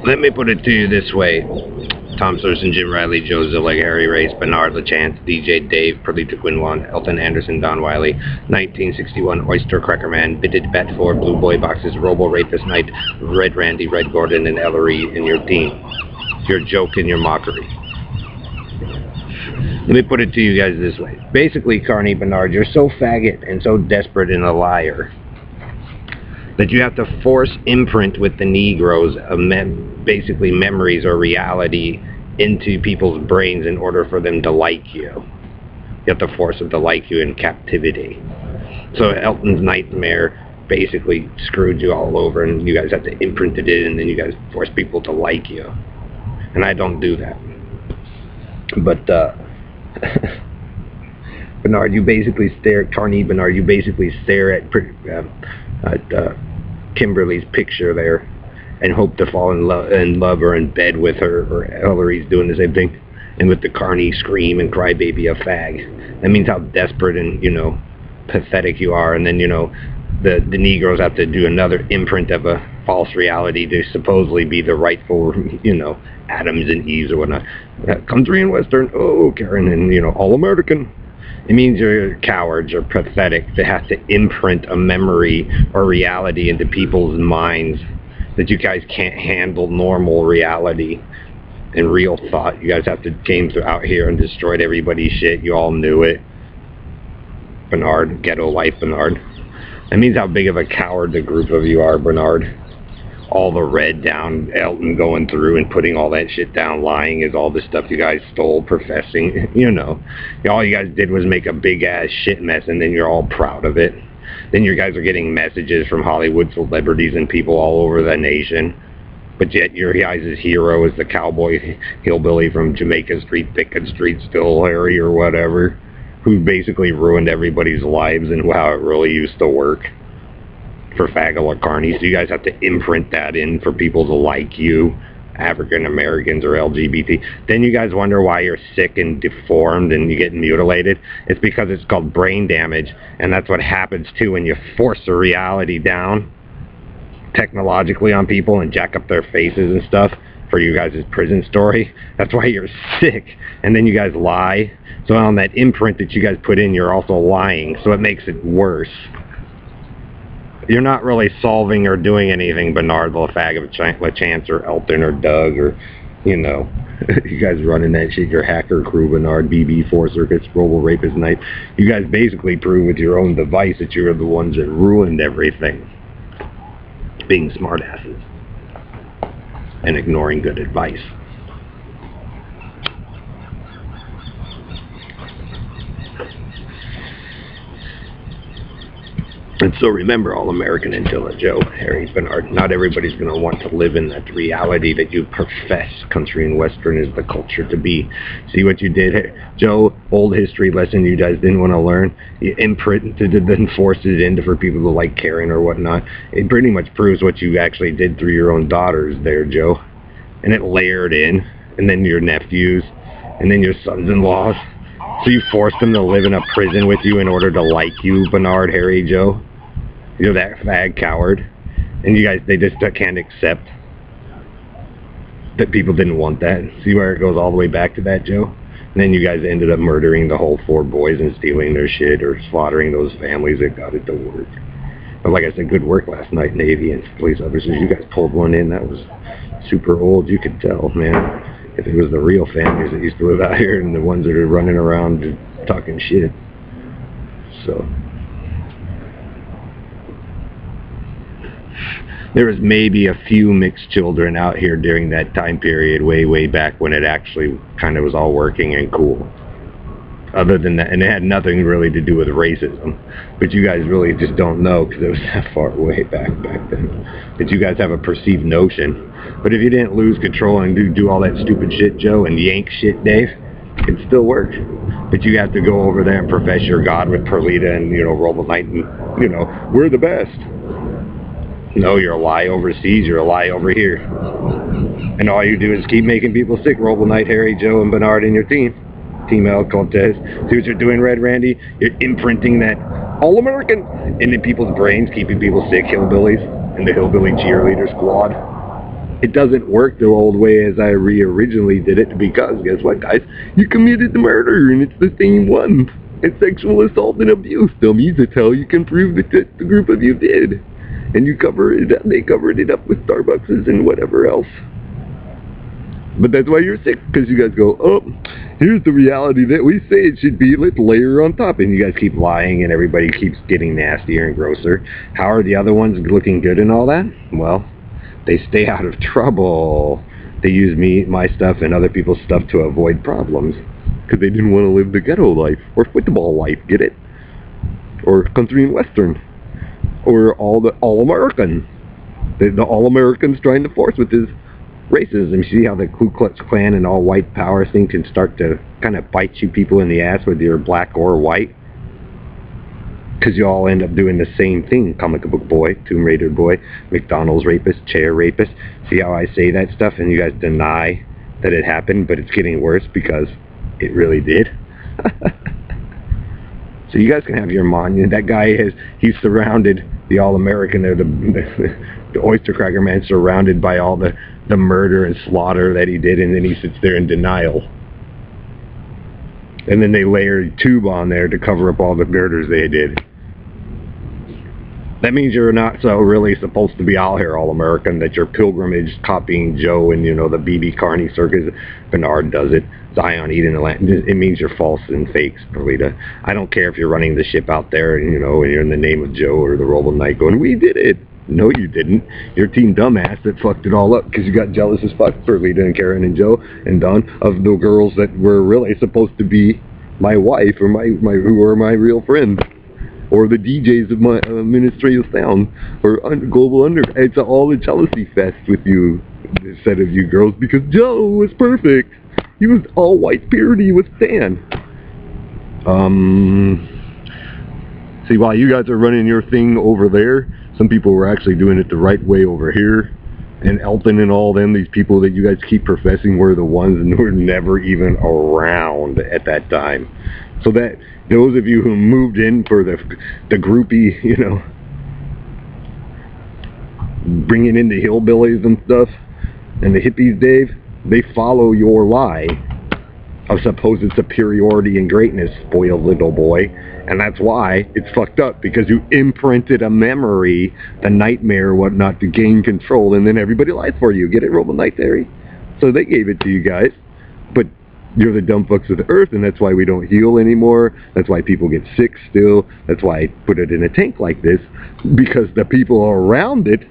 Let me put it to you this way. Tom Sorensen, Jim Riley, Joe Zillig, Harry Race, Bernard LaChance, DJ Dave, Perlita Quinwan, Elton Anderson, Don Wiley, 1961, Oyster Cracker Man, Bitted Bat Ford, Blue Boy Boxes, Robo Rapist Knight, Red Randy, Red Gordon, and Ellery in your team. Your joke and your mockery. Let me put it to you guys this way. Basically, Carney Bernard, you're so faggot and so desperate and a liar that you have to force imprint with the Negroes of basically memories or reality into people's brains in order for them to like you. You have to force them to like you in captivity. So Elton's Nightmare basically screwed you all over, and you guys have to imprint it in, and then you guys force people to like you. And I don't do that. But Bernard, you basically stare at Carney Bernard. You basically stare at Kimberly's picture there and hope to fall in love or in bed with her, or Hillary's doing the same thing. And with the Carney scream and cry baby a fag. That means how desperate and, pathetic you are. And then, the Negroes have to do another imprint of a false reality to supposedly be the rightful, Adams and Eves or whatnot. Country and Western, oh, Karen, and, all-American. It means you're cowards or pathetic to have to imprint a memory or reality into people's minds, that you guys can't handle normal reality and real thought. You guys have to came out here and destroyed everybody's shit. You all knew it. Bernard, ghetto life Bernard. That means how big of a coward the group of you are, Bernard. All the red down, Elton going through and putting all that shit down, lying is all the stuff you guys stole, professing, All you guys did was make a big ass shit mess, and then you're all proud of it. Then you guys are getting messages from Hollywood celebrities and people all over the nation. But yet your guys' hero is the cowboy hillbilly from Jamaica Street, Pickett Street, Still Harry or whatever, who basically ruined everybody's lives and how it really used to work for Fagala Carney. So you guys have to imprint that in for people to like you, African Americans or LGBT. Then you guys wonder why you're sick and deformed and you get mutilated. It's because it's called brain damage, and that's what happens too when you force a reality down technologically on people and jack up their faces and stuff for you guys' prison story. That's why you're sick, and then you guys lie. So on that imprint that you guys put in, you're also lying, so it makes it worse. You're not really solving or doing anything, Bernard LaFag of LaChance or Elton or Doug or, you guys running that shit, your hacker crew, Bernard, BB4 Circuits, Robo Rapist Night. You guys basically prove with your own device that you're the ones that ruined everything. Being smartasses and ignoring good advice. And so remember, all-American until Joe, Harry, Bernard, not everybody's going to want to live in that reality that you profess country and Western is the culture to be. See what you did, Joe? Old history lesson you guys didn't want to learn. You imprinted it and forced it into for people to like Karen or whatnot. It pretty much proves what you actually did through your own daughters there, Joe. And it layered in, and then your nephews, and then your sons-in-laws. So you forced them to live in a prison with you in order to like you, Bernard, Harry, Joe. You're that fag coward. And you guys, they just can't accept that people didn't want that. See where it goes all the way back to that, Joe? And then you guys ended up murdering the whole 4 boys and stealing their shit or slaughtering those families that got it to work. But like I said, good work last night, Navy and police officers. You guys pulled one in. That was super old. You could tell, man. If it was the real families that used to live out here and the ones that are running around talking shit. So there was maybe a few mixed children out here during that time period way back when it actually kind of was all working and cool. Other than that, and it had nothing really to do with racism. But you guys really just don't know because it was that far way back then. But you guys have a perceived notion. But if you didn't lose control and do all that stupid shit, Joe, and yank shit, Dave, it still worked. But you have to go over there and profess your God with Perlita and, Robo Knight and, we're the best. No, you're a lie overseas, you're a lie over here. And all you do is keep making people sick, Robo Knight, Harry, Joe, and Bernard and your team. Team El Cortez. See what you're doing, Red Randy? You're imprinting that all-American into people's brains, keeping people sick, hillbillies, and the hillbilly cheerleader squad. It doesn't work the old way as I originally did it, because guess what, guys? You committed the murder, and it's the same one. It's sexual assault and abuse. Dummies, that's how you can prove that the group of you did. And you cover it up, they covered it up with Starbucks and whatever else. But that's why you're sick, because you guys go, oh, here's the reality that we say it should be, let's layer on top. And you guys keep lying, and everybody keeps getting nastier and grosser. How are the other ones looking good and all that? Well, they stay out of trouble. They use my stuff and other people's stuff to avoid problems, because they didn't want to live the ghetto life, or football life, get it? Or country and western, or all-American. The all-Americans trying to force with this racism. You see how the Ku Klux Klan and all white power thing can start to kind of bite you people in the ass whether you're black or white? Because you all end up doing the same thing. Comic book boy, Tomb Raider boy, McDonald's rapist, chair rapist. See how I say that stuff and you guys deny that it happened, but it's getting worse because it really did? So you guys can have your monument. That guy he's surrounded, the all-American there, the oyster cracker man, surrounded by all the murder and slaughter that he did, and then he sits there in denial. And then they layer tube on there to cover up all the murders they did. That means you're not so really supposed to be out here all-American, that your pilgrimage copying Joe and, you know, the B.B. Carney circus. Bernard does it. Zion Eden, it means you're false and fakes, Perlita. I don't care if you're running the ship out there and, you know, and you're in the name of Joe or the Robo Knight going, we did it. No, you didn't. You're team dumbass that fucked it all up because you got jealous as fuck, Perlita and Karen and Joe and Don, of the girls that were really supposed to be my wife or who are my real friends, or the DJs of my Ministry of Sound, or Global Under. It's all a jealousy fest with you, this set of you girls, because Joe was perfect. He was all white purity with Stan. See, while you guys are running your thing over there, some people were actually doing it the right way over here. And Elton and all them, these people that you guys keep professing were the ones that were never even around at that time. So that those of you who moved in for the groupie, you know, bringing in the hillbillies and stuff, and the hippies, Dave, they follow your lie of supposed superiority and greatness, spoiled little boy. And that's why it's fucked up, because you imprinted a memory, the nightmare, whatnot, to gain control, and then everybody lies for you. Get it, Robo Knight Theory? So they gave it to you guys, but you're the dumb fucks of the earth, and that's why we don't heal anymore. That's why people get sick still. That's why I put it in a tank like this, because the people around it,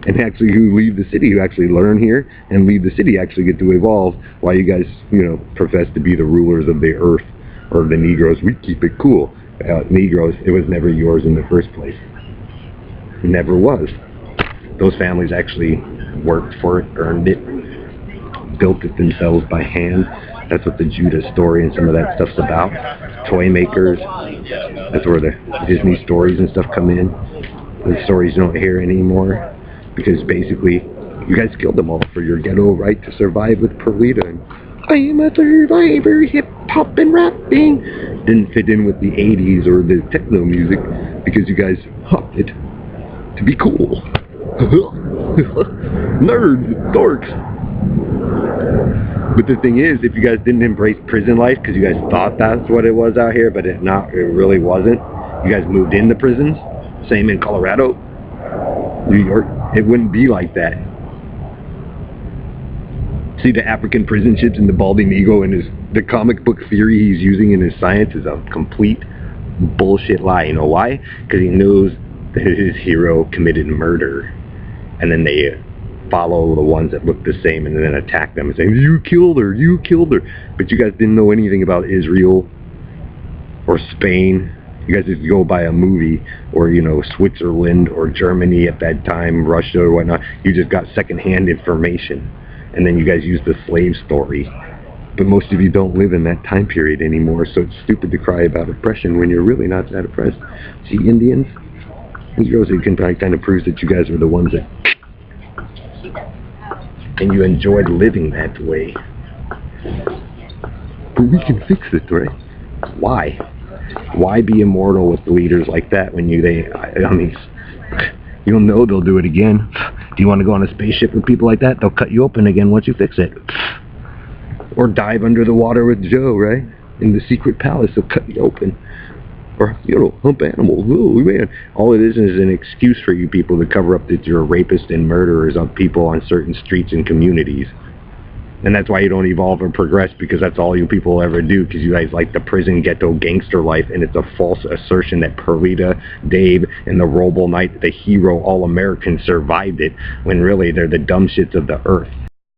and actually who leave the city, who actually learn here and leave the city, actually get to evolve, while you guys, you know, profess to be the rulers of the earth, or the Negroes. We keep it cool. Negroes, it was never yours in the first place. It never was. Those families actually worked for it, earned it, built it themselves by hand. That's what the Judah story and some of that stuff's about. Toy makers. That's where the Disney stories and stuff come in. The stories you don't hear anymore, because basically you guys killed them all for your ghetto right to survive with Perlita. And I am a survivor, hip-hop and rapping. Didn't fit in with the 80s or the techno music, because you guys hopped it to be cool. Nerds, dorks. But the thing is, if you guys didn't embrace prison life because you guys thought that's what it was out here, but it really wasn't. You guys moved into prisons. Same in Colorado, New York. It wouldn't be like that. See, the African prison ships and the balding ego and the comic book theory he's using in his science is a complete bullshit lie. You know why? Because he knows that his hero committed murder, and then they follow the ones that look the same and then attack them and say, you killed her, you killed her. But you guys didn't know anything about Israel or Spain. You guys just go by a movie, or, you know, Switzerland or Germany at that time, Russia or whatnot. You just got secondhand information. And then you guys use the slave story. But most of you don't live in that time period anymore, so it's stupid to cry about oppression when you're really not that oppressed. See, Indians, Negroes, it kind of proves that you guys are the ones that... And you enjoyed living that way. But we can fix it, right? Why? Why be immortal with leaders like that when I mean, you'll know they'll do it again. Do you want to go on a spaceship with people like that? They'll cut you open again once you fix it. Or dive under the water with Joe, right? In the secret palace, they'll cut you open. Or, hump animal. Oh, man. All it is an excuse for you people to cover up that you're rapists and murderers of people on certain streets and communities. And that's why you don't evolve or progress, because that's all you people ever do, because you guys like the prison ghetto gangster life, and it's a false assertion that Perlita, Dave, and the Robo Knight, the hero All-American, survived it, when really they're the dumb shits of the earth.